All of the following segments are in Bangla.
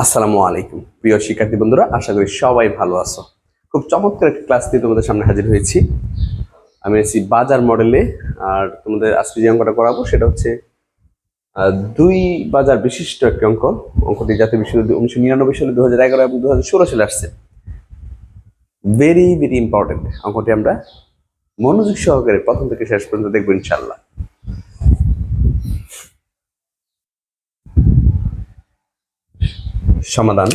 আসসালামু আলাইকুম প্রিয় শিক্ষার্থী বন্ধুরা, আশা করি সবাই ভালো আছো। খুব চমৎকার একটা ক্লাস নিয়ে তোমাদের সামনে হাজির হয়েছি। আমি আছি বাজার মডেলে, আর তোমাদের আজকে যে অঙ্কটা করাবো সেটা হচ্ছে 2 বাজার বিশিষ্ট একটি অঙ্ক। অঙ্কটি জাতীয় বিশ্ববিদ্যালয় 1999 সালে, 2011 এবং 2016 সালে আসছে। ভেরি ভেরি ইম্পর্টেন্ট অঙ্কটি আমরা মনোযোগ সহকারে প্রথম থেকে শেষ পর্যন্ত দেখবো ইনশাল্লাহ। সমাধান।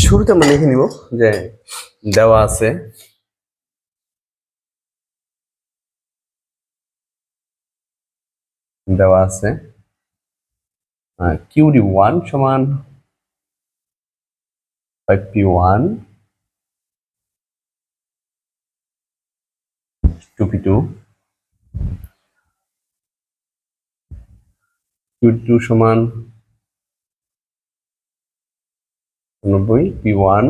শুরুতে আমরা লিখে নিব যে দেওয়া আছে QD1 সমান 5P1 2P2, QD2 সমান 90, P1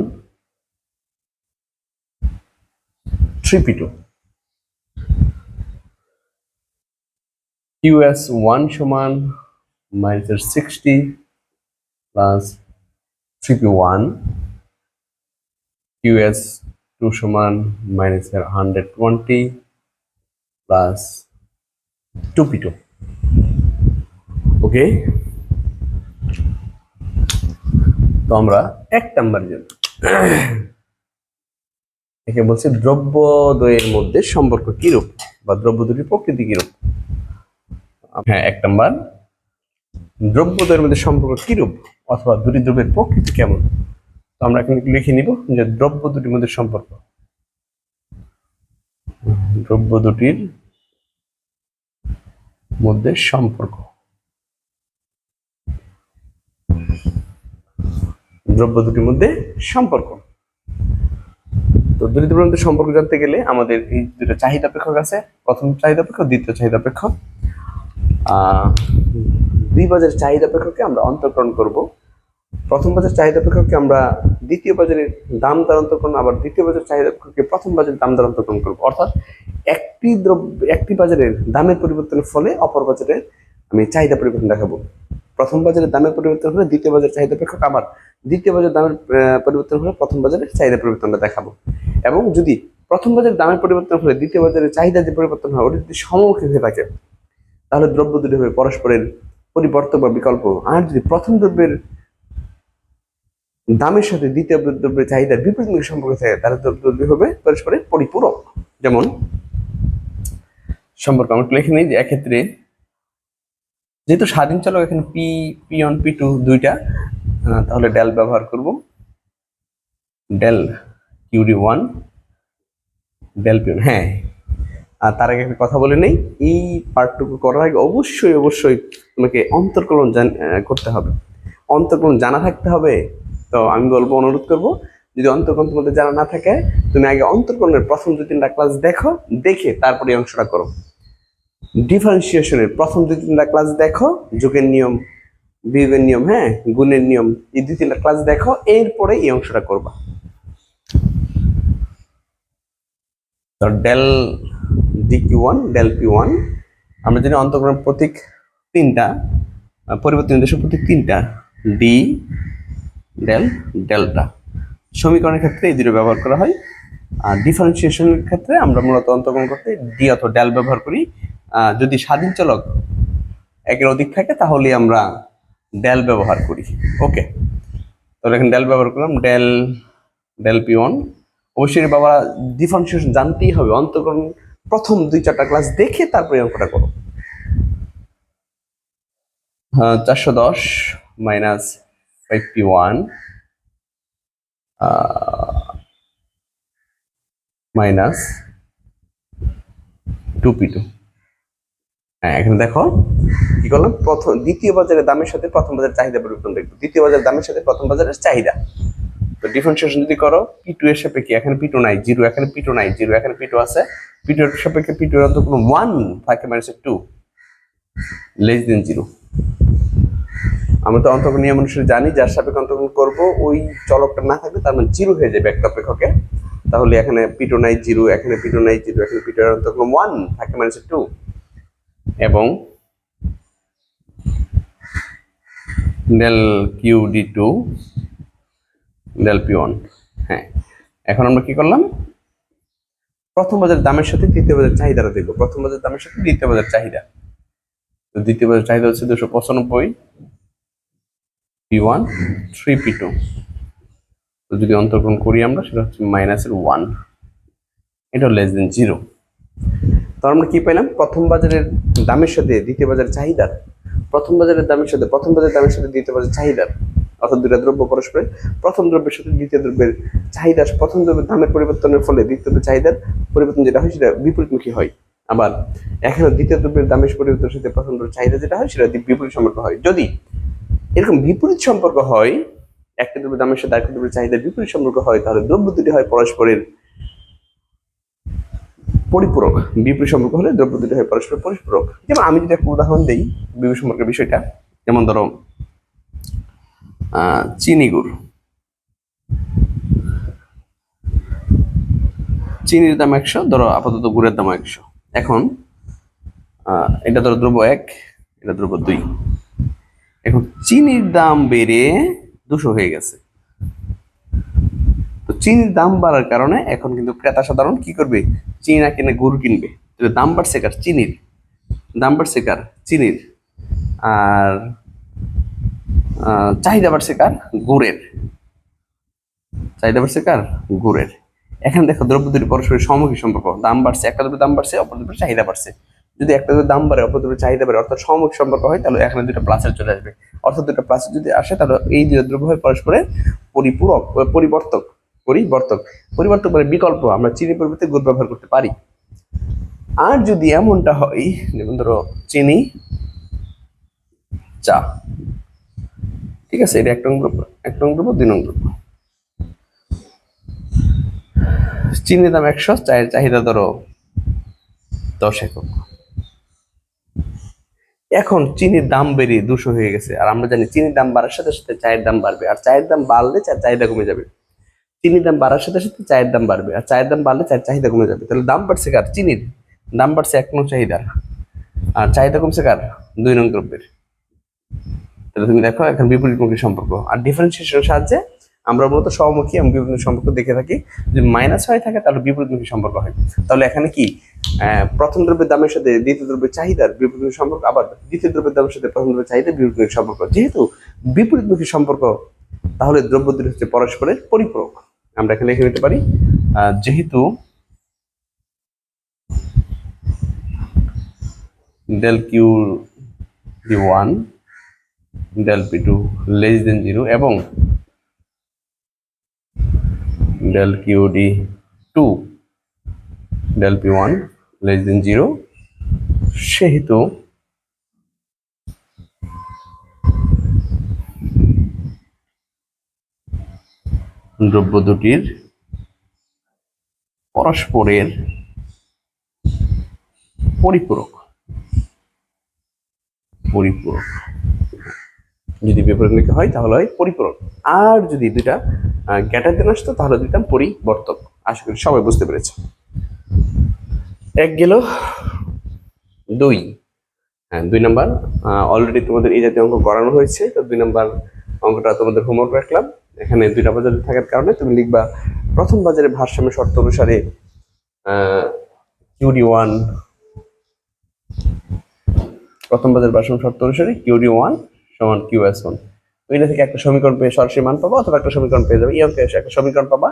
3P2, QS1 সমান -60 প্লাস 3P1, QS2 সমান -120 প্লাস 2P2। ওকে, তো আমরা 1 নাম্বার জন্য একে বলছে দ্রব্যদ্বয়ের মধ্যে সম্পর্ক কিরূপ বা দ্রব্য দুটির প্রকৃতি কিরূপ। হ্যাঁ, 1 নাম্বার দ্রব্যদ্বয়ের মধ্যে সম্পর্ক কিরূপ অথবা দুটি দ্রব্যের প্রকৃতি কেমন। তো আমরা এখানে লিখে নিব যে দ্রব্য দুটির মধ্যে সম্পর্ক, দ্রব্য দুটির মধ্যে সম্পর্ক, দ্রব্য দুটির মধ্যে সম্পর্ক। তো দুটি দ্রব্যের মধ্যে সম্পর্ক জানতে গেলে আমাদের এই দুটো চাহিদা অপেক্ষক আছে, প্রথম চাহিদা অপেক্ষক, দ্বিতীয় চাহিদা অপেক্ষক। দুই বাজারের চাহিদা অপেক্ষককে আমরা অন্তর্করণ করব। প্রথম বাজার চাহিদা অপেক্ষককে আমরা দ্বিতীয় বাজারের দাম দ্বারা অন্তর্করণ, আবার দ্বিতীয় বাজার চাহিদা অপেক্ষককে প্রথম বাজারের দাম দ্বারা অন্তর্করণ করব। অর্থাৎ একটি বাজারের দামের পরিবর্তনের ফলে অপর বাজারের আমি চাহিদা পরিবর্তন দেখাবো। প্রথম বাজারের দামের পরিবর্তন হলে দ্বিতীয় বাজারের চাহিদা অপেক্ষক, আবার দ্বিতীয় বাজারের দামের পরিবর্তন হলে প্রথম বাজারের চাহিদা পরিবর্তনটা দেখাবো। এবং যদি প্রথম বাজারের দামের পরিবর্তন হলে দ্বিতীয় বাজারের চাহিদা যে পরিবর্তন হয় ওটা যদি সমমুখী হয়ে থাকে তাহলে দ্রব্য দুটি হবে পরস্পরের পরিবর্তক বা বিকল্প। আর যদি প্রথম দ্রব্যের দামের সাথে দ্বিতীয় দ্রব্যের চাহিদার বিপরীতমুখী সম্পর্ক থাকে তাহলে দ্রব্য দুটি হবে পরস্পরের পরিপূরক। যেমন সম্পর্ক আমরা লিখে নিই যে এক্ষেত্রে যেহেতু স্বাধীন চলক এখানে P1 P2 দুইটা, তাহলে ডেল ব্যবহার করব, ডেল QD1 ডেল P1। হ্যাঁ, আর তার আগে একটা কথা বলে নেই, এই পার্টটুকু করার আগে অবশ্যই তোমাকে অন্তর্কলন করতে হবে, অন্তর্কলন জানা থাকতে হবে। তো আমি বলবো, অনুরোধ করব, যদি অন্তর্কলন তোমাদের জানা না থাকে তুমি আগে অন্তর্কলনের প্রথম 2-3টা ক্লাস দেখো, দেখে তারপরে এই অংশটা করো। ডিফারেন্সিয়েশনের প্রথম 2-3টা ক্লাস দেখো, যোগের নিয়ম, বিয়োগের নিয়ম, হ্যাঁ, গুণের নিয়ম, এই 2-3টা ক্লাস দেখো, এরপরে এই অংশটা করবা। তো ডেল DQ1 ডেল P1 আমরা জানি অন্তর্কলনের প্রতীক 3টা, পরিবর্তন নির্দেশক প্রতীক 3টা, ডি ডেল ডেল্টা। সমীকরণের ক্ষেত্রে এই দুটো ব্যবহার করা হয়, আর ডিফারেন্সিয়েশনের ক্ষেত্রে আমরা মূলত অন্তর্কলন করতে ডি অথবা ডেল ব্যবহার করি। যদি স্বাধীন চলক একের অধিক থাকে তাহলে আমরা ডেল ব্যবহার করি। ওকে, তাহলে এখানে ডেল ব্যবহার করলাম, ডেল P1। অবশ্যই বাবা ডিফারেন্সিয়েশন জানতেই হবে, অন্তর্কলন প্রথম 2-4টা ক্লাস দেখে তারপরে অঙ্কটা করো। 410 মাইনাস 5P1 মাইনাস 2P2। হ্যাঁ, এখানে দেখো কি করলাম, দ্বিতীয় বাজারের দামের সাথে প্রথম বাজারের চাহিদা পরিবর্তন দেখবো, দ্বিতীয় বাজারের দামের সাথে প্রথম বাজারের চাহিদা। তো ডিফারেন্সিয়েশন যদি করো P2 এর সাপেক্ষে এখানে P2 নাই, 0 এখানে P2 নাই, 0 এখানে P2 আছে, P2 এর সাপেক্ষে P2 এর অন্তর্কলন 1 থাকে -2 লেস দেন 0। আমরা তো অন্তর্কলন নিয়ম অনুসারে জানি যার সাপেক্ষে অন্তর্কলন করবো ওই চলকটা না থাকলে তার মানে 0 হয়ে যাবে একটা অপেক্ষকে। তাহলে এখানে P2 নাই 0, এখানে P2 নাই 0, এখানে P2 এর অন্তর্কলন 1 থাকে -2। এবং ডেল QD2 ডেল P1। হ্যাঁ, এখন আমরা কি করলাম, প্রথম বাজারের দামের সাথে দ্বিতীয় বাজারের চাহিদাটা দেখবো। প্রথম বাজারের দামের সাথে দ্বিতীয় বাজারের চাহিদা, তো দ্বিতীয় বাজারের চাহিদা হচ্ছে 295 P1 3 P2। তো যদি অন্তর্গ্রহণ করি আমরা, সেটা হচ্ছে -1, এটা লেস দেন 0। তো আমরা কি পাইলাম, প্রথম বাজারের দামের সাথে দ্বিতীয় বাজারের চাহিদার, প্রথম বাজারের দামের সাথে দ্বিতীয় বাজারের চাহিদার, অর্থাৎ দুইটা দ্রব্য পরস্পরের, প্রথম দ্রব্যের সাথে দ্বিতীয় দ্রব্যের চাহিদা, প্রথম দ্রব্যের দামের পরিবর্তনের ফলে দ্বিতীয় দ্রব্যের চাহিদার পরিবর্তন যেটা হয় সেটা বিপরীতমুখী হয়। আবার এখানে দ্বিতীয় দ্রব্যের দামের পরিবর্তনের সাথে প্রথম দ্রব্যের চাহিদা যেটা হয় সেটা বিপরীত সম্পর্ক হয়। যদি এরকম বিপরীত সম্পর্ক হয়, একটা দ্রব্যের দামের সাথে আরেকটা দ্রব্যের চাহিদার বিপরীত সম্পর্ক হয়, তাহলে দ্রব্য দুটি হয় পরস্পরের পরিপূরক। বিপরীত সম্পর্ক হলে দ্রব্য দুটি হয় পরস্পর পরিপূরক। যেমন আমি যদি একটা উদাহরণ দিই বিপরীত সম্পর্কের বিষয়টা, যেমন ধরো চিনি গুড়, চিনির দাম 100, ধরো আপাতত গুড়ের দাম 100। এখন এটা ধরো দ্রব্য 1, এটা দ্রব্য 2। এখন চিনির দাম বেড়ে 200 হয়ে গেছে। তো চিনির দাম বাড়ার কারণে এখন কিন্তু ক্রেতা সাধারণ কি করবে, চিনি না কিনে গুড় কিনবে। দাম বাড়ছে কার, চিনির দাম বাড়ছে কার, চিনির, আর চাহিদা বাড়ছে কার, গুড়ের, চাহিদা বাড়ছে কার, গুড়ের। এখানে দেখো দ্রব্য দুটি পরস্পরের সমমুখী সম্পর্ক, দাম বাড়ছে, একটা দ্রব্যের দাম বাড়ছে, অপর দ্রব্যের চাহিদা বাড়ছে। যদি একটা দ্রব্যের দাম বাড়ে অপর দ্রব্যের চাহিদা বাড়ে, অর্থাৎ সমমুখী সম্পর্ক হয়, তাহলে এখানে দুটো প্লাসের চলে আসবে। অর্থাৎ দুটো প্লাসের যদি আসে, তাহলে এই দুটো দ্রব্য হয় পরস্পরের পরিপূরক, পরিবর্তক, পরিবর্তক মানে বিকল্প, আমরা চিনি পরিবর্তে গুড় ব্যবহার করতে পারি। আর যদি এমনটা হয়, যেমন ধরো চিনি চা, ঠিক আছে, এটা 1 নং দ্রব্য, 2 নং দ্রব্য। চিনির দাম 100, চায়ের চাহিদা ধরো 10 একক। এখন চিনির দাম বেরিয়ে 200 হয়ে গেছে, আর আমরা জানি চিনির দাম বাড়ার সাথে সাথে চায়ের দাম বাড়বে, আর চায়ের দাম বাড়লে চায়ের চাহিদা কমে যাবে। চিনির দাম বাড়ার সাথে সাথে চায়ের দাম বাড়বে, আর চায়ের দাম বাড়লে চায়ের চাহিদা কমে যাবে। তাহলে দাম বাড়ছে কার, চিনির, দাম বাড়ছে 1 নং চাহিদার, আর চাহিদা কমছে কার, 2 নং দ্রব্যের। তাহলে তুমি দেখো এখন বিপরীতমুখী সম্পর্ক। আর ডিফারেন্সিয়েশনের সাহায্যে আমরা মূলত সমমুখী এবং বিপরীত সম্পর্ক দেখে থাকি। যদি মাইনাস হয়ে থাকে তাহলে বিপরীতমুখী সম্পর্ক হয়। তাহলে এখানে কি, প্রথম দ্রব্যের দামের সাথে দ্বিতীয় দ্রব্যের চাহিদার বিপরীতমুখী সম্পর্ক, আবার দ্বিতীয় দ্রব্যের দামের সাথে প্রথম দ্রব্যের চাহিদার বিপরীতমুখী সম্পর্ক। যেহেতু বিপরীতমুখী সম্পর্ক, তাহলে দ্রব্য দুটি হচ্ছে পরস্পরের পরিপূরক। আমরা এখানে লিখে নিতে পারি, যেহেতু del QD1 del P2 less than 0 এবং del QD2 del P1 less than 0, সেহেতু দ্রব্য দুটির পরস্পরের পরিপূরক। যদি বিপরীতমুখী হয় তাহলে হয় পরিপূরক, আর যদি দুইটা গ্যাটার দিন আসতো তাহলে দিতাম পরিবর্তক। আশা করি সবাই বুঝতে পেরেছে। 1 গেল। 2, হ্যাঁ 2 নাম্বার অলরেডি তোমাদের এই জাতীয় অঙ্ক করানো হয়েছে। তো 2 নাম্বার অঙ্কটা তোমাদের হোমওয়ার্ক রাখলাম। এখানে দুইটা বাজার থাকার কারণে তুমি লিখবা, প্রথম বাজারে ভারসাম্য শর্ত অনুসারে QD1, প্রথম বাজারের ভারসাম্য শর্ত অনুসারে QD1 সমান QS1। এটা থেকে একটা সমীকরণ পেয়ে সরাসরি মান পাবা, অথবা একটা সমীকরণ পেয়ে যাবে। এই অঙ্কে একটা সমীকরণ পাবা,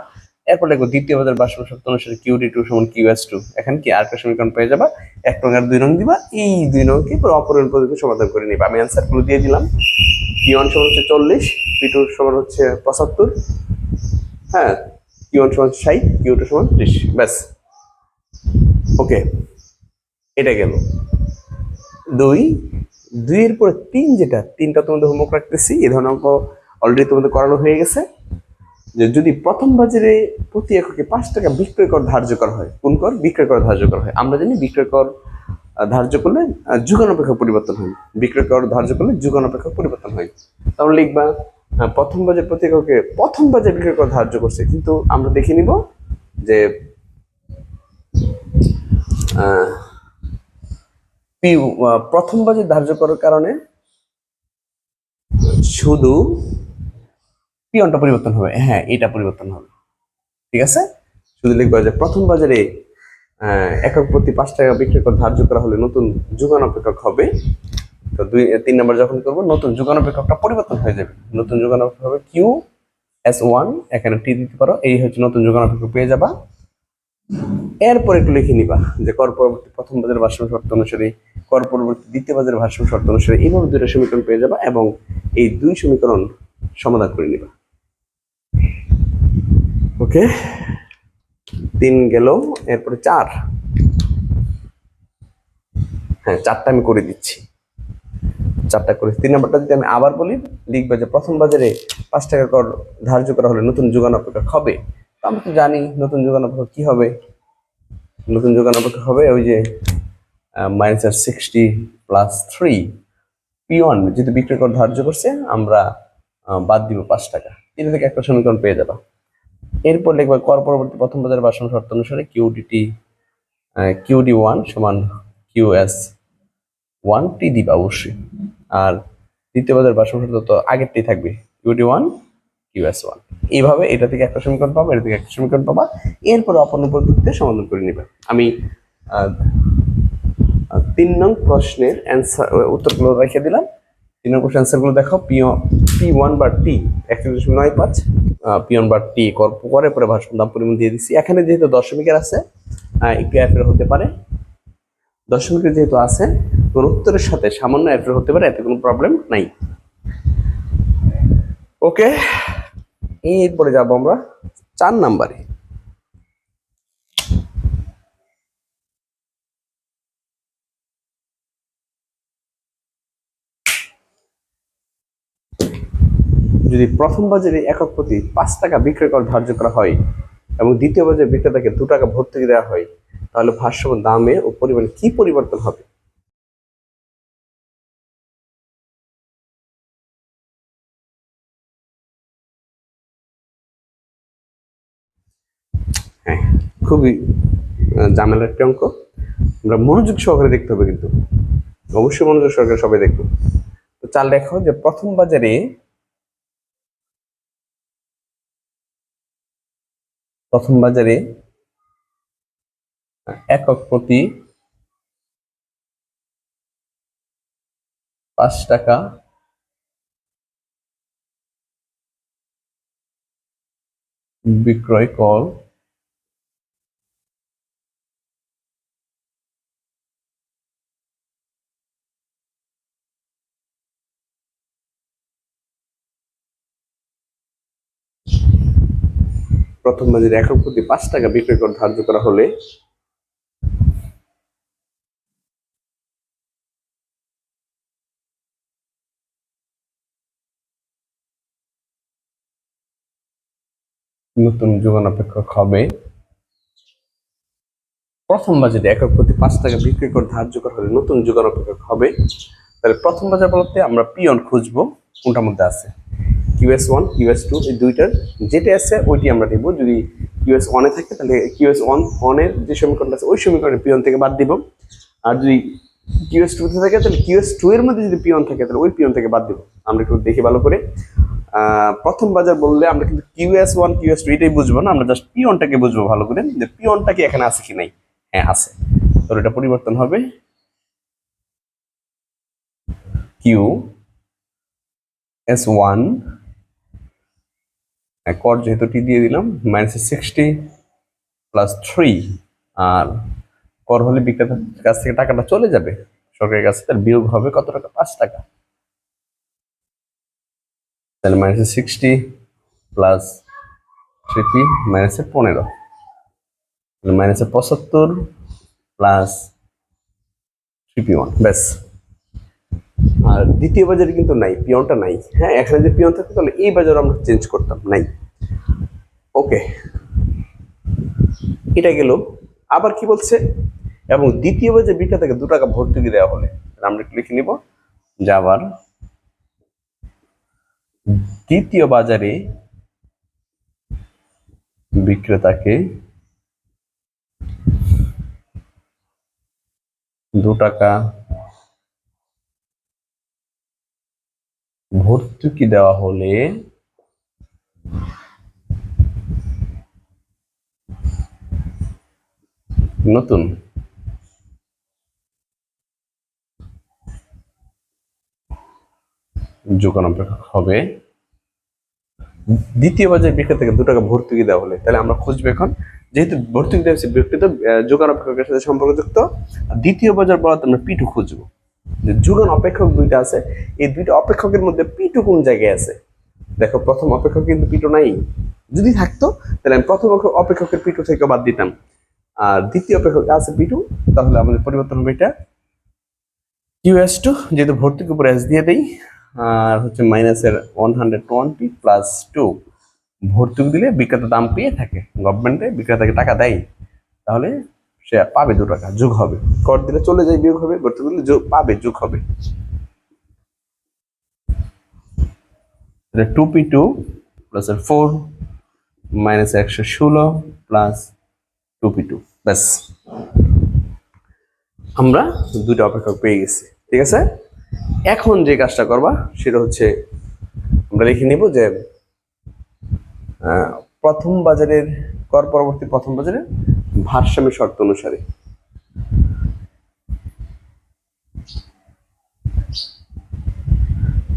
এরপর লিখবো দ্বিতীয় বাজারের ভারসাম্য শর্ত অনুসারে QD2 সমান QS2। এখানে কি আর একটা সমীকরণ পেয়ে যাবা, 1 নং আর 2 নং দিবা, এই 2 নংকে পুরো অপূরণ পদ্ধতিতে সমাধান করে নিবা। আমি অ্যান্সার গুলো দিয়ে দিলাম। P1 সমান হচ্ছে 40, P2 সমান হচ্ছে 75, হ্যাঁ, Q1 সমান 60, Q2 সমান 30। ব্যাস, ওকে, এটা গেল 2। 2 এর পরে 3, যেটা 3টা তোমাদের হোমওয়ার্ক রাখতেছি। এই ধরনের অঙ্ক অলরেডি তোমাদের করানো হয়ে গেছে। যে যদি প্রথম বাজারে প্রতি এককে 5 টাকা বিক্রয় কর ধার্য করা হয়, কোন কর, বিক্রয় কর ধার্য করা হয়। আমরা জানি বিক্রয় কর ধার্য করলে যুগানুপেক্ষক পরিবর্তন হয়, বিক্রয় কর ধার্য করলে যুগানুপেক্ষক পরিবর্তন হয়। তাহলে লিখবা প্রথম বাজার প্রতি এককে প্রথম বাজার বিক্রয় কর ধার্য করছে, কিন্তু আমরা দেখে নিব যে পি প্রথম বাজার ধার্য করার কারণে শুধু পিয়নটা পরিবর্তন হবে, হ্যাঁ এটা পরিবর্তন হবে, ঠিক আছে। শুধু লিখবো যে প্রথম বাজারে একক প্রতি 5 টাকা বিক্রি করে ধার্য করা হলে নতুন যুগান অপেক্ষক হবে। তো 3 নম্বর যখন করবো নতুন যুগান অপেক্ষকটা পরিবর্তন হয়ে যাবে, নতুন যুগান অপেক্ষক হবে QS1, এখানে টি দিতে পারো, এই হচ্ছে নতুন যুগান অপেক্ষক পেয়ে যাবা। এরপর একটু লিখে নিবা যে কর পরবর্তী প্রথম বাজারের ভারসাম্য শর্ত অনুসারে, কর পরবর্তী দ্বিতীয় বাজারের ভারসাম্য শর্ত অনুসারে, এইভাবে দুইটা সমীকরণ পেয়ে যাবা এবং এই দুই সমীকরণ সমাধান করে নিবা। ওকে, 3 গেল, এরপরে 4, হ্যাঁ 4টা আমি করে দিচ্ছি, 4টা করে। 3 নম্বরটা যদি আমি আবার বলি, লিখবে যে প্রথম বাজারে 5 টাকা কর ধার্য করা হলে নতুন যুগান অপেক্ষক হবে। তো আমরা তো জানি নতুন যুগান অপেক্ষক কি হবে, নতুন যুগান অপেক্ষক হবে ওই যে -60 + 3 P1 যেহেতু বিক্রয় কর ধার্য করছে, আমরা বাদ দিব 5 টাকা। এটা থেকে একটা সমীকরণ পেয়ে যাবা। এরপর লিখবা কর পরবর্তী প্রথম বাজারের ভারসাম্য শর্ত অনুসারে QD1 সমান QS1 টি দিবা অবশ্যই, আর দ্বিতীয় বাজারের ভারসাম্য শর্ত তো আগেরটাই থাকবে, QD1 QS1। এইভাবে এটা থেকে একটা সমীকরণ পাবা, এটা থেকে একটা সমীকরণ পাবা, এরপর অপূর্ণ পদ্ধতিতে সমাধান করে নিবা। আমি 3 নং প্রশ্নের উত্তরগুলো রেখে দিলাম। 3 নং প্রশ্নের অ্যান্সারগুলো দেখো। P1 বার T 41.95, P1 বার T করে পরে ভারসাম্য দাম পরিমাণ দিয়ে দিচ্ছি। এখানে যেহেতু দশমিকের আছে, একটু এফের হতে পারে, দশমিকের যেহেতু আছে কোন উত্তরের সাথে সামান্য এফের হতে পারে, এতে কোনো প্রবলেম নাই। ওকে, এরপরে যাবো আমরা 4 নাম্বারে। যদি প্রথম বাজারে একক প্রতি 5 টাকা বিক্রয় কর ধার্য করা হয় এবং দ্বিতীয় বাজারে বিক্রেতাকে 2 টাকা ভর্তুকি দেওয়া হয়, তাহলে ভারসাম্য দামে ও পরিমাণে কি পরিবর্তন হবে? হ্যাঁ, খুবই ঝামেলার একটা অঙ্ক, আমরা মনোযোগ সহকারে দেখতে হবে, কিন্তু অবশ্যই মনোযোগ সহকারে সবাই দেখবো। তো চাল দেখো যে প্রথম বাজারে একক প্রতি 5 টাকা বিক্রয় কর প্রথম বাজারে একক প্রতি 5 টাকা বিক্রয় কর ধার্য করা হলে নতুন যোগান অপেক্ষক হবে। প্রথম বাজারে একক প্রতি 5 টাকা বিক্রয় কর ধার্য করা হলে নতুন যোগান অপেক্ষক হবে। তাহলে প্রথম বাজার বলতে আমরা পিয়ন খুঁজবো, কোনটার মধ্যে আছে QS1 QS2, এই দুইটার যেটা আছে ওইটি আমরা নিব। যদি QS1 এ থাকে তাহলে QS1 এর যে সমীকরণটা আছে ওই সমীকরণে পিয়ন থেকে বাদ দিব, আর যদি QS2 তে থাকে তাহলে QS2 এর মধ্যে যদি পিয়ন থাকে তাহলে ওই পিয়ন থেকে বাদ দিব। আমরা একটু দেখি ভালো করে। প্রথম বাজার বললে আমরা কিন্তু QS1 QS2 এটাই বুঝবো না, আমরা জাস্ট পিয়নটাকে বুঝবো ভালো করে, যে পিয়নটা কি এখানে আছে কি নাই। হ্যাঁ আছে, তো এটা পরিবর্তন হবে QS1 কর যেহেতু টি দিয়ে দিলাম -60 + 3, আর কর হলে বিক্রেতার কাছ থেকে টাকাটা চলে যাবে সরকারের কাছে, তার বিয়োগ হবে কত টাকা? 5 টাকা। তাহলে -60 + 3p -15, -75 + 3p1, ব্যাস। আর দ্বিতীয় বাজারে কিন্তু নাই, পিয়নটা নাই। হ্যাঁ, এখানে যদি পিয়ন থাকতো তাহলে এই বাজারে আমরা চেঞ্জ করতাম, নাই। ওকে, এটা গেল। আবার কি বলছে, এবং দ্বিতীয় বাজারে বিক্রেতাকে 2 টাকা ভর্তুকি দেওয়া হলে, আমরা একটু লিখে নিব যে আবার দ্বিতীয় বাজারে বিক্রেতাকে 2 টাকা ভর্তুকি দেওয়া হলে নতুন যোগান অপেক্ষক হবে দ্বিতীয় বাজারের বিক্রেতা থেকে 2 টাকা ভর্তুকি দেওয়া হলে। তাহলে আমরা খুঁজবো এখন, যেহেতু ভর্তুকি দেওয়া হচ্ছে বিক্রেতা যোগান অপেক্ষকের সাথে সম্পর্কযুক্ত, দ্বিতীয় বাজার বলাতে আমরা P2 খুঁজবো। যে যোগান অপেক্ষক দুইটা আছে, এই দুইটা অপেক্ষকের মধ্যে P2 কোন জায়গায় আছে। দেখো প্রথম অপেক্ষক কিন্তু P2 নাই, যদি থাকতো তাহলে আমি প্রথম অপেক্ষকের P2 থেকে বাদ দিতাম, আর দ্বিতীয় অপেক্ষক আছে P2, তাহলে আমাদের পরিবর্তন হবে এটা QS2, যেহেতু ভর্তুকি উপরে S দিয়ে দেই, আর হচ্ছে মাইনাসের 120 প্লাস 2, ভর্তুকি দিলে বিক্রেতা দাম পেয়ে থাকে, গভর্নমেন্টে বিক্রেতাকে টাকা দেয়, তাহলে সে পাবে 2 টাকা, যোগ হবে। কর দিলে চলে যায়, বিয়োগ হবে, ভর্তুকি দিলে পাবে, যোগ হবে। 2P2 plus 4 minus 116 plus 2P2, ব্যাস আমরা দুটো অপেক্ষক পেয়ে গেছি। ঠিক আছে, এখন যে কাজটা করবা সেটা হচ্ছে আমরা লিখে নিব যে প্রথম বাজারের কর পরবর্তী প্রথম বাজারের ভারসাম্য শর্ত অনুসারে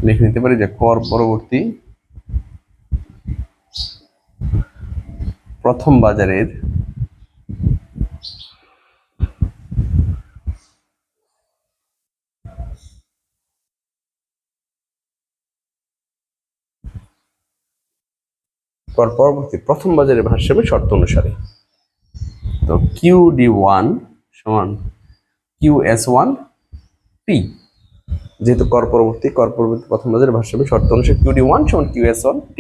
লিখে নিতে পারি যে কর পরবর্তী প্রথম বাজারের কর পরবর্তী প্রথম বাজারের ভারসাম্য শর্ত অনুসারে। তো QD1 সমান QS1 P, যেহেতু কর পরবর্তী প্রথম বাজারের ভারসাম্য শর্ত অনুসারে QD1 সমান QS1 P,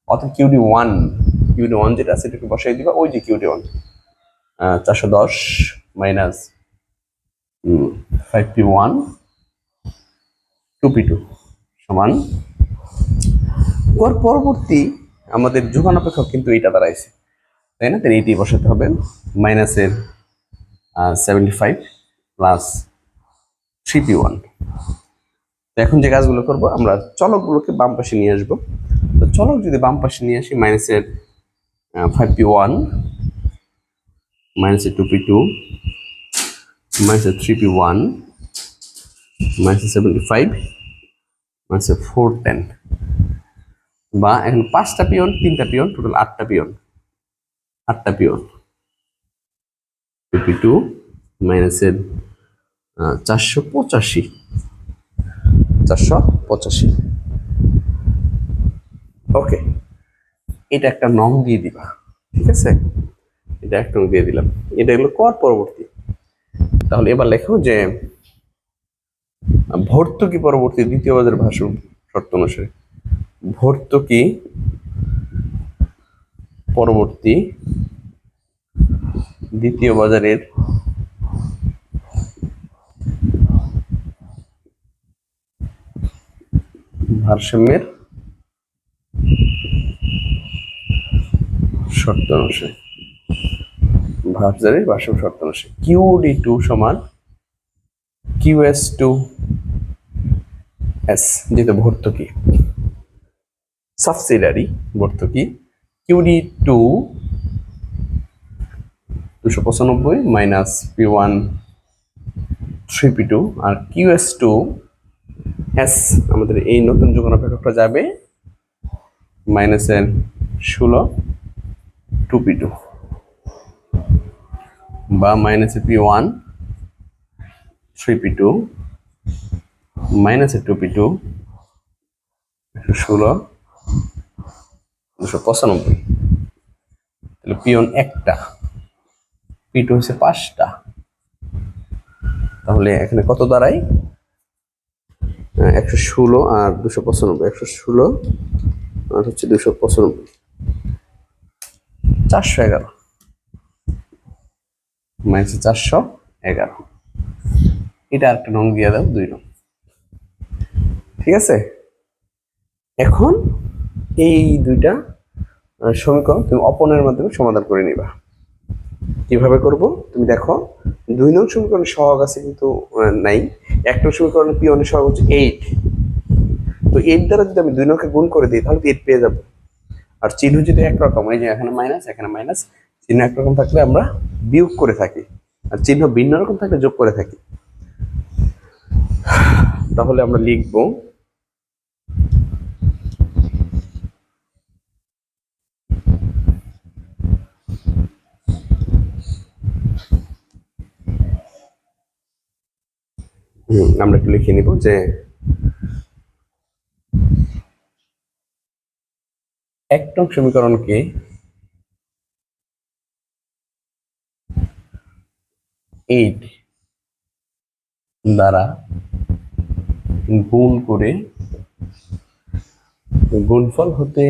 অর্থাৎ QD1 যেটা আছে এটাকে বসাই দিবা, ওই যে QD1 410 মাইনাস 5P1 2P2 সমান কর পরবর্তী আমাদের যোগান অপেক্ষক কিন্তু এইটা দাঁড়াইছে, তাই না? তাহলে এইটি বসাতে হবে, মাইনাসের 75 প্লাস 3P1। এখন যে কাজগুলো করবো, আমরা চলকগুলোকে বাম পাশে নিয়ে আসবো। তো চলক যদি বাম পাশে নিয়ে আসি, মাইনাসের 5P1 মাইনাসের 2P2 মাইনাসের 3P1 মাইনাসের 75 মাইনাসের 410, বা এখন 5টা পিয়ন 3টা পিয়ন, টোটাল 8টা পিয়ন 2P2 মাইনাসের 485। ওকে, এটা একটা নং দিয়ে দিবা, ঠিক আছে? এটা একটা নং দিয়ে দিলাম, এটা হলো কর পরবর্তী। তাহলে এবার লেখো যে ভর্তুকি পরবর্তী দ্বিতীয় বাজারের ভারসাম্য শর্ত অনুসারে, ভর্তুকি পরবর্তী দ্বিতীয় বাজারের ভারসাম্যের শর্ত অনুসারে, বাজারের ভারসাম্য শর্ত অনুসারে QD2 সমান QS2S, যেহেতু ভর্তুকি সাবসিডারি ভর্তুকি, QD2 295 মাইনাস P1 3P2, আর QS2S আমাদের এই নতুন যোগান অপেক্ষকটা যাবে মাইনাসের 16 2P2, বা মাইনাসের P1 3P2 মাইনাসের 2P2 16 295। তাহলে পিয়ন একটা, P2 হচ্ছে 5টা, তাহলে এখানে কত দাঁড়ায়? 116 আর 295, 116 আর হচ্ছে 295, 411 মাইনাস 411। এটা একটা নং দিয়ে দাও, 2 নং। ঠিক আছে, এখন এই দুইটা সমীকরণ তুমি অপনের মাধ্যমে সমাধান করে নিবা। কিভাবে করব তুমি দেখো, 2 নং সমীকরণের সহগ আছে কিন্তু নাই, 1 নং সমীকরণের পিয়নের সহগ হচ্ছে 8, তো এর দ্বারা যদি আমি 2 নংকে গুণ করে দিই তাহলে 8 পেয়ে যাব। আর চিহ্ন যদি একরকম, এই যে এখানে মাইনাস এখানে মাইনাস, চিহ্ন একরকম থাকলে আমরা বিয়োগ করে থাকি, আর চিহ্ন ভিন্ন রকম থাকলে যোগ করে থাকি। তাহলে আমরা লিখব আমরা একটু লিখে নিব যে এক নং সমীকরণকে এইট দ্বারা গুণ করে গুণফল হতে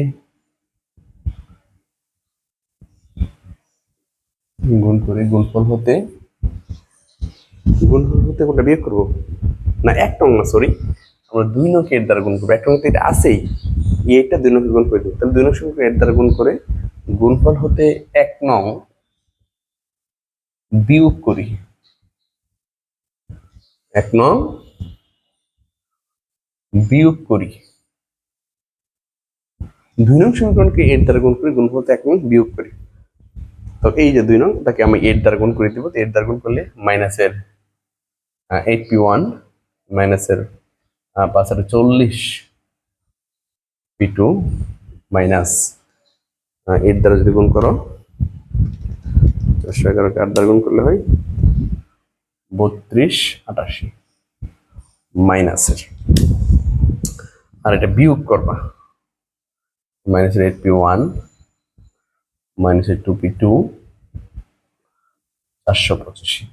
কোনটা বিয়োগ করবো না, এক নং না, সরি, আমরা 2 নংকে এর দ্বারা গুণ করবো। এক নং তো এটা আছেই, এটা 2 নংকে গুণ করে দেবো, তাহলে 2 নং সমীকরণ এর দ্বারা গুণ করে গুণফল হতে 1 নং বিয়োগ করি, 1 নং বিয়োগ করি 2 নং সমীকরণকে এর দ্বারা গুণ করে গুণফল হতে 1 নং বিয়োগ করি। তো এই যে 2 নং, তাকে আমি 8 দ্বারা গুণ করে দিব। তো 8 দ্বারা গুণ করলে মাইনাসের 8p1 মাইনাসের 540 p2 মাইনাস 8 দ্বারা যদি গুণ করো 411কে 8 দ্বারা গুণ করলে হয় 3288 মাইনাসের, আর এটা বিয়োগ করবা, মাইনাসের 8p1 মাইনাসের 2p2 485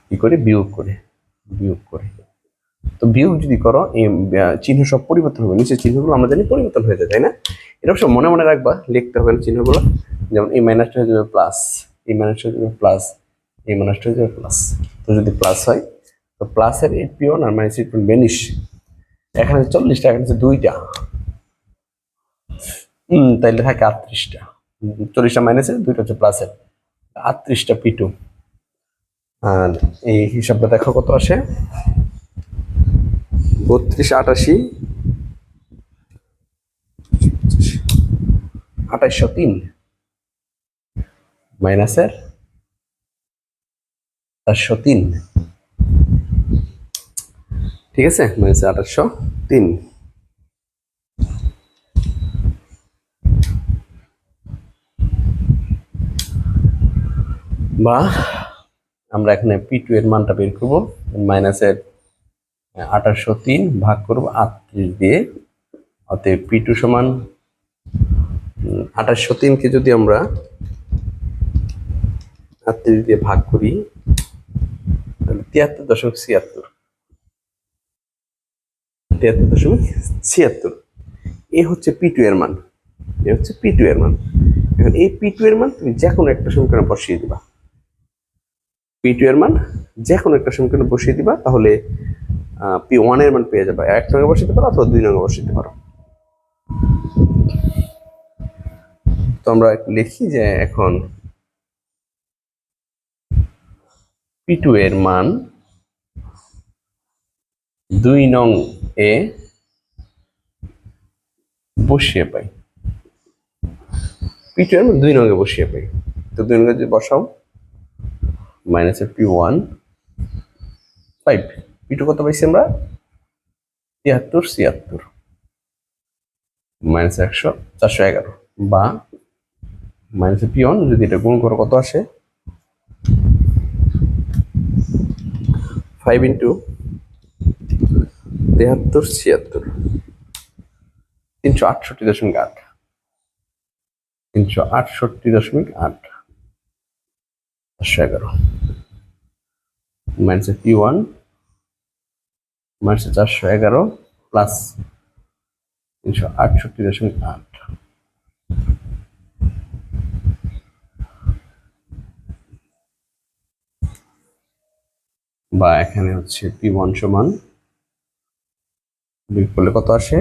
কি করে বিয়োগ করে তো বিয়োগ যদি করো এই চিহ্ন সব পরিবর্তন হবে, নিচের চিহ্নগুলো আমরা জানি পরিবর্তন হয়ে যায়, তাই না? এটা সব মনে মনে রাখবা, লিখতে হবে না চিহ্নগুলো। যেমন এই মাইনাসটা হয়ে যাবে প্লাস, এই মাইনাসটা হয়ে যাবে প্লাস, এই মাইনাসটা হয়ে যাবে প্লাস। তো যদি প্লাস হয় তো প্লাসের 8p1 আর মাইনাস 8p1 বেনিশ, এখানে 40টা, এখানে 2টা, তাইলে থাকে 38টা। 40টা মাইনাসের, 2টা হচ্ছে প্লাসের, 38টা p2। আর এই হিসাবটা দেখো কত আসে, 3288 2803 মাইনাসের 403, ঠিক আছে, মাইনাসের 2803। বা আমরা এখানে p2 এর মানটা বের করবো, মাইনাসের 2803 ভাগ করবো 38 দিয়ে, অতএব p2 সমান 2803কে যদি আমরা 38 দিয়ে ভাগ করি তাহলে 73.76 এ হচ্ছে p2 এর মান, এখন এই p2 এর মান তুমি যে কোনো একটা সমীকরণে বসিয়ে দিবা, p2 এর মান যে কোনো একটা সমীকরণে বসিয়ে দিবা, তাহলে p1 এর মান পেয়ে যাবে। 1 নঙ্গে বসাতে পারো অথবা 2 নঙ্গে বসাতে পারো। তো আমরা লিখি যে এখন p2 এর মান 2 নং এ বসিয়ে পাই, p2 এর মান 2 নং এ বসিয়ে পাই। তো 2 নং এ যদি বসাও মাইনাসের p1 5, p2 কত পাইছি আমরা 73 মাইনাস 411, বা মাইনাসের p1 যদি এটা গুণ করো কত আসে 5 ইন্টু 73 368.8 368.8 411 মাইনাসের p1 মাইনাসের 411 প্লাস 368.8, বা এখানে হচ্ছে p1 সমান বিয়োগ করলে কত আসে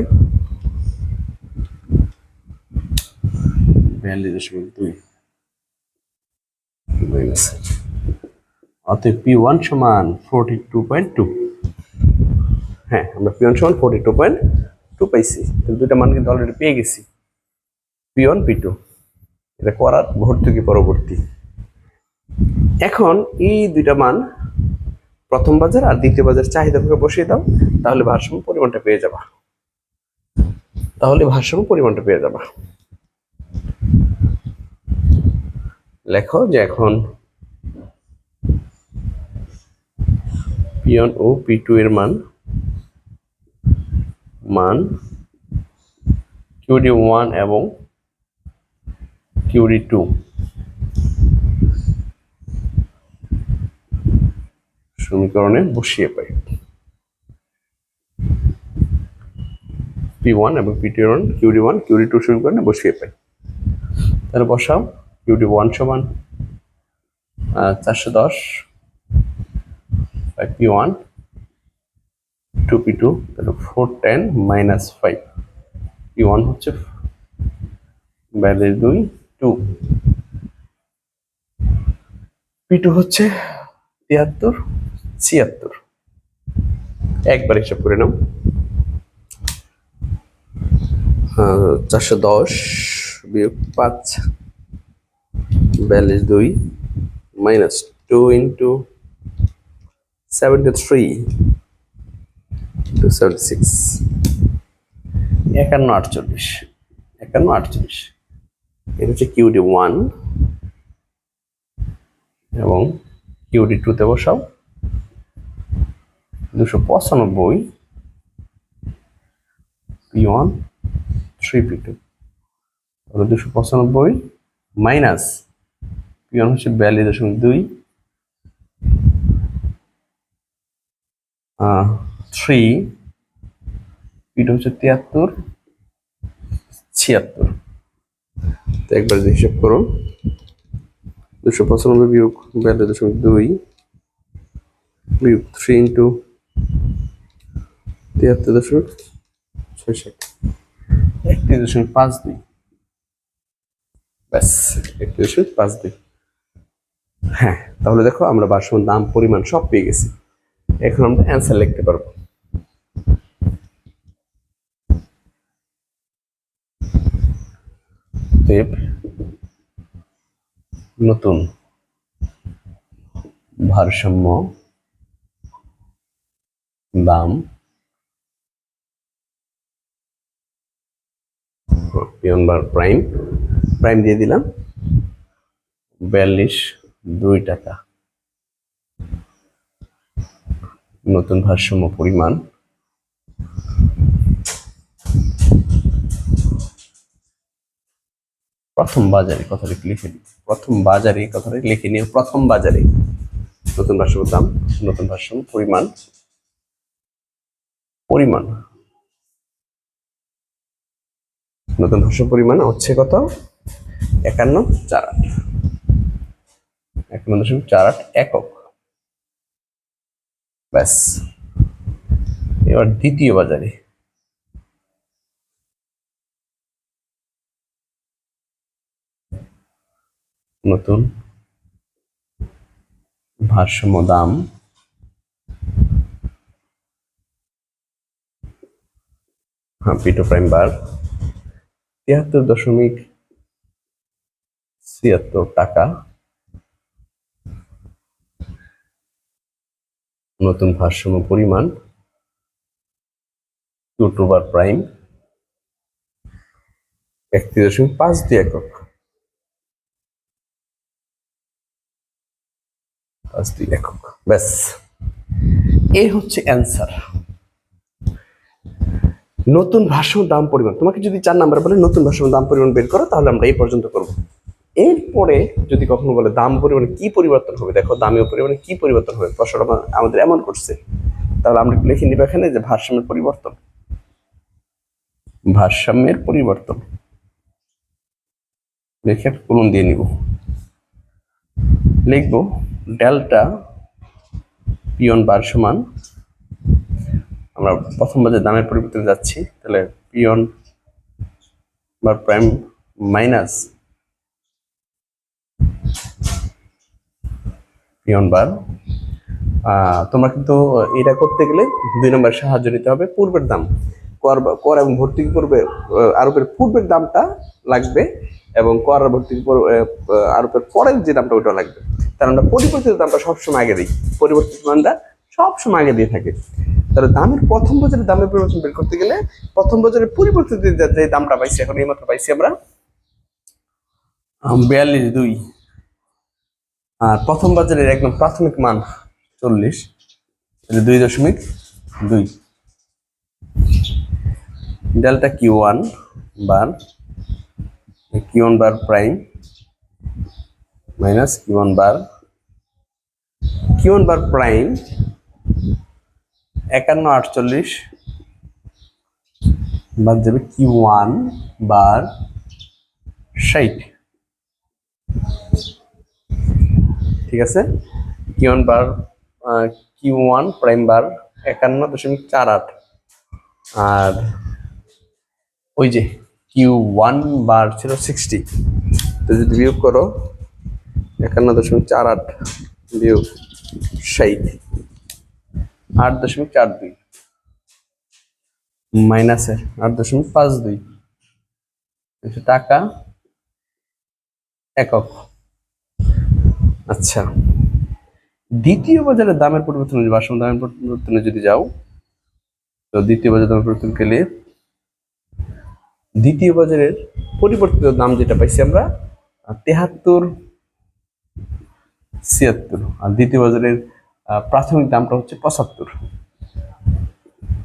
42.2 মাইনাস, অতএব p1 সমান 42.2। হ্যাঁ, আমরা পিওন সমান 42.2 পাইছি, দুইটা মান কিন্তু অলরেডি পেয়ে গেছি, P1 P2। এটা করার ভর্তুকি পরবর্তী। এখন এই দুইটা মান প্রথম বাজার আর দ্বিতীয় বাজার চাহিদা ভাগে বসিয়ে দাও, তাহলে ভারসাম্য পরিমাণটা পেয়ে যাবা। লেখো যে এখন P1 ও P2 এর মান QD1 এবং QD2 সমীকরণে বসিয়ে পাই। P1 এবং P2 QD1 QD2 সমীকরণে বসিয়ে পাই। তাহলে বসাও, QD1 সমান 410 P1 2P2, তাহলে 410 মাইনাস 5। P1 হচ্ছে ভ্যালু 2, P2 হচ্ছে 73 76। একবার হিসাব করে নাও, 410 বিয়োগ 5 ভ্যালু 2 মাইনাস 2 ইন্টু 73 276 51 48 এটা হচ্ছে QD1 এবং QD2 তে বসাও 295 P1 3P2, তাহলে 295 মাইনাস P1 হচ্ছে 42.2 3, P2 হচ্ছে 73 76। তো একবার হিসাব করো, 295 বিয়োগ 42.2 বিয়োগ 3 ইন্টু 73.66 31.52, ব্যাস 31.52। হ্যাঁ, তাহলে দেখো আমরা ভারসাম্য দাম পরিমাণ সব পেয়ে গেছি। এখন আমরা অ্যান্সার লিখতে পারবো। নতুন ভারসাম্য দাম পিওন বার প্রাইম দিয়ে দিলাম 42.2 টাকা। নতুন ভারসাম্য পরিমাণ প্রথম বাজারে কথাটা লিখে নিই, প্রথম বাজারে নতুন ভারসাম্য দাম, নতুন ভারসাম্য পরিমাণ নতুন ভারসাম্য পরিমাণ হচ্ছে কত? 51.48 একক। ব্যাস, এবার দ্বিতীয় বাজারে নতুন ভারসাম্য দাম P2 প্রাইম বার 73.76 টাকা। নতুন ভারসাম্য পরিমাণ Q2 বার প্রাইম 31.52 একক। 52 একক, ব্যাস এই হচ্ছে অ্যান্সার। নতুন ভারসাম্য দাম পরিমাণ, তোমাকে যদি 4 নাম্বার বলে নতুন ভারসাম্য দাম পরিমাণ বের করো, তাহলে আমরা এই পর্যন্ত করব। এরপরে যদি কখনো বলে দাম পরিমাণে কি পরিবর্তন হবে, দেখো দামীয় পরিমাণে কি পরিবর্তন হবে, প্রশ্নটা আমাদের এমন করছে, তাহলে আমরা লিখে নিব এখানে যে ভারসাম্যের পরিবর্তন লিখে কলম দিয়ে নিব। লিখবো ডেল্টা পিওন বার সমান, আমরা প্রথম বাজার দামের পরিবর্তনে যাচ্ছি, তাহলে পিওন বার প্রাইম মাইনাস পিওন বার তোমরা কিন্তু এটা করতে গেলে 2 নম্বর সাহায্য নিতে হবে। পূর্বের দাম কর এবং ভর্তুকি পূর্বে আরোপের পূর্বের দামটা লাগবে এবং কর আর ভর্তুকি আরোপের পরের যে দামটা ওটা লাগবে। তার আমরা পরিবর্তিত দামটা সবসময় আগে দিই, পরিবর্তিত মানটা সবসময় আগে দিয়ে থাকে। তাহলে দামের প্রথম বছরের দামের পরিবর্তন বের করতে গেলে প্রথম বছরের পরিবর্তিত যে দামটা পাইছি, এখন এইমাত্র পাইছি আমরা 42.2, আর প্রথম বাজারের একদম প্রাথমিক মান 40, 2.2। ডেল্টা Q1 বার Q1 বার প্রাইম মাইনাস Q1 বার প্রাইম 51.48 বাদ যাবে Q1 বার 60। ঠিক আছে, Q1 প্রাইম বার 51.48, আর ওই যে Q1 বার ছিল 60, তো যদি বিয়োগ করো 51.48 বিয়োগ 60, 8.42 মাইনাসের 8.52 টাকা একক। আচ্ছা, দ্বিতীয় বাজারের দামের পরিবর্তন, ভারসাম্য দামের পরিবর্তনে যদি যাও, তো দ্বিতীয় বাজারের দামের পরিবর্তন গেলে দ্বিতীয় বাজারের পরিবর্তিত দাম যেটা পাইছি আমরা 73.76, আর দ্বিতীয় বাজারের প্রাথমিক দামটা হচ্ছে 75।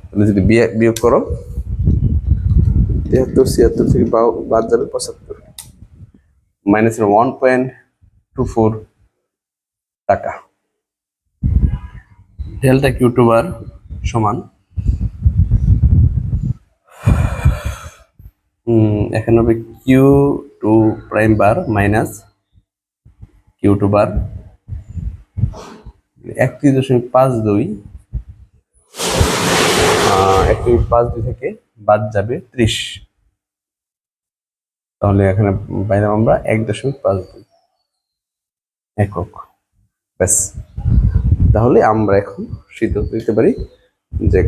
তাহলে যদি বিয়োগ করো 73.76 থেকে বাদ যাবে 75, মাইনাস 1.24 টাকা। ডেল্টা Q2 বার সমান এখানে হবে Q2 prime bar minus Q2 বার 31.52, 1.52 থেকে বাদ যাবে 30, তাহলে এখানে পাইলাম আমরা 1.52 একক। ব্যাস, তাহলে আমরা এখন সিদ্ধান্ত দিতে পারি যে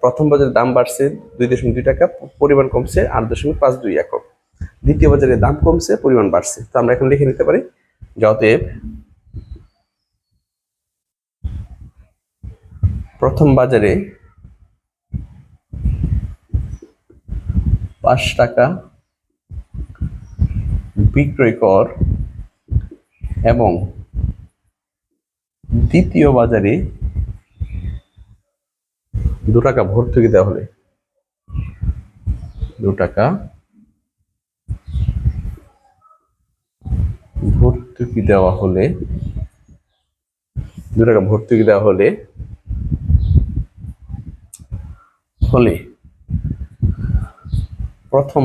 প্রথম বাজারের দাম বাড়ছে 2.2 টাকা, পরিমাণ কমছে 8.52 একক। দ্বিতীয় বাজারে দাম কমছে, পরিমাণ বাড়ছে। তো আমরা এখন লিখে নিতে পারি যে অতএব প্রথম বাজারে 5 টাকা বিক্রয় কর এবং দ্বিতীয় বাজারে 2 টাকা ভর্তুকি দেওয়া হলে 2 টাকা ভর্তুকি দেওয়া হলে 2 টাকা ভর্তুকি দেওয়া হলে প্রথম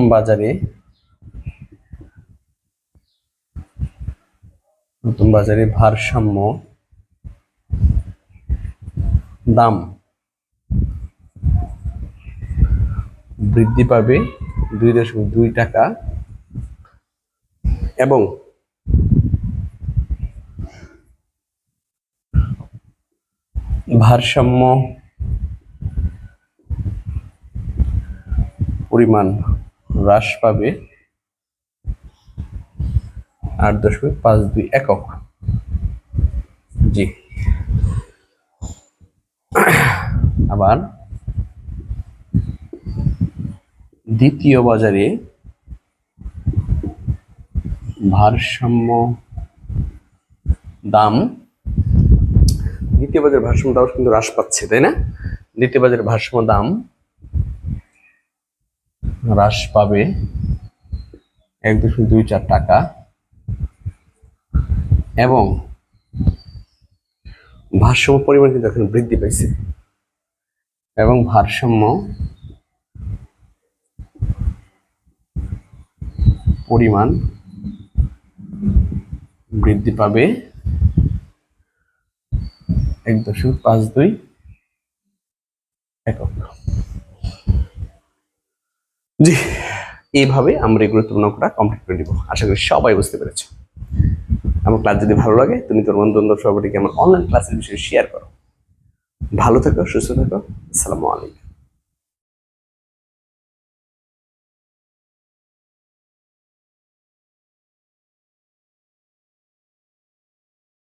বাজারে ভারসাম্য দাম বৃদ্ধি পাবে 2.2 টাকা এবং ভারসাম্য পরিমাণ হ্রাস পাবে 8.52 একক। জি, আবার দ্বিতীয় বাজারে ভারসাম্য দাম, দ্বিতীয় বাজারের ভারসাম্য দাম কিন্তু হ্রাস পাচ্ছে, তাই না? দ্বিতীয় বাজারের ভারসাম্য দাম হ্রাস পাবে 1.24 টাকা এবং ভারসাম্য পরিমাণ কিন্তু এখন বৃদ্ধি পাইছে এবং ভারসাম্য পরিমাণ বৃদ্ধি পাবে 1.52 একক। জি, এইভাবে আমরা এই গুরুত্বপূর্ণ অঙ্কটা কমপ্লিট করে দিব। আশা করি সবাই বুঝতে পেরেছে। আমার ক্লাস যদি ভালো লাগে তুমি তোর বন্ধু বান্ধব সবাইকে আমার অনলাইন ক্লাসের বিষয়ে শেয়ার করো। ভালো থেকো, সুস্থ থেকো। আসসালামু আলাইকুম।